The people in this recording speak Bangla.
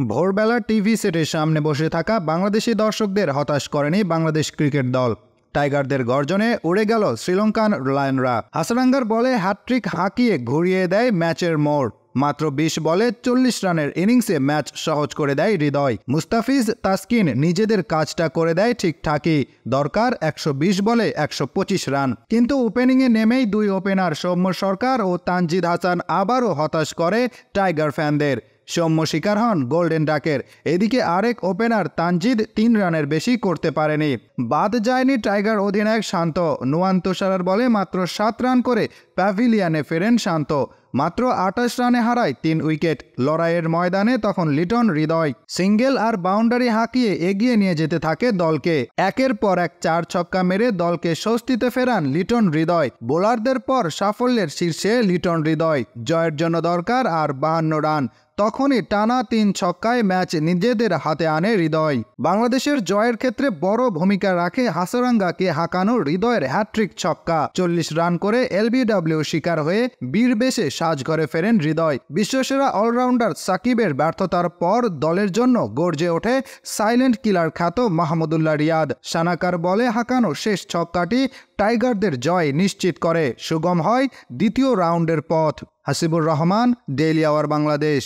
ভোরবেলা টিভি সেটের সামনে বসে থাকা বাংলাদেশি দর্শকদের হতাশ করেনি বাংলাদেশ ক্রিকেট দল। টাইগারদের গর্জনে উড়ে গেল শ্রীলঙ্কান লায়নরা। হাসারাঙ্গার বলে হ্যাট্রিক হাঁকিয়ে ঘুরিয়ে দেয় ম্যাচের মোড়। মাত্র ২০ বলে ৪০ রানের ইনিংসে ম্যাচ সহজ করে দেয় হৃদয়। মুস্তাফিজ তাসকিন নিজেদের কাজটা করে দেয় ঠিকঠাকই। দরকার ১২০ বলে ১২৫ রান। কিন্তু ওপেনিংয়ে নেমেই দুই ওপেনার সৌম্য সরকার ও তানজিদ হাসান আবারও হতাশ করে টাইগার ফ্যানদের। সৌম্য শিকার হন গোল্ডেন ডাকের। এদিকে আরেক ওপেনার তানজিদ ৩ রানের বেশি করতে পারেনি। বাদ যায়নি টাইগার অধিনায়ক শান্ত। নুয়ান তুষারার বলে মাত্র ৭ রান করে প্যাভিলিয়নে ফেরেন শান্ত। মাত্র ২৮ রানে হারায় ৩ উইকেট। লড়াইয়ের ময়দানে তখন লিটন হৃদয় সিঙ্গেল আর বাউন্ডারি হাঁকিয়ে এগিয়ে নিয়ে যেতে থাকে দলকে। একের পর এক ৪ ছক্কা মেরে দলকে স্বস্তিতে ফেরান লিটন হৃদয়। বোলারদের পর সাফল্যের শীর্ষে লিটন হৃদয়। জয়ের জন্য দরকার আর ৫২ রান। তখনই টানা ৩ ছক্কায় ম্যাচ নিজেদের হাতে আনে হৃদয়। বাংলাদেশের জয়ের ক্ষেত্রে বড় ভূমিকা রাখে হাসারাঙ্গাকে হাঁকানো হৃদয়ের হ্যাট্রিক ছক্কা। ৪০ রান করে এলবিডব্লিউ শিকার হয়ে বীর বেশে সাজঘরে ফেরেন হৃদয়। বিশ্বসেরা অলরাউন্ডার সাকিবের ব্যর্থতার পর দলের জন্য গর্জে ওঠে সাইলেন্ট কিলার খ্যাত মাহমুদুল্লাহ রিয়াদ। সানাকার বলে হাঁকানো শেষ ছক্কাটি টাইগারদের জয় নিশ্চিত করে। সুগম হয় দ্বিতীয় রাউন্ডের পথ। Hasibur Rahman, daily our Bangladesh.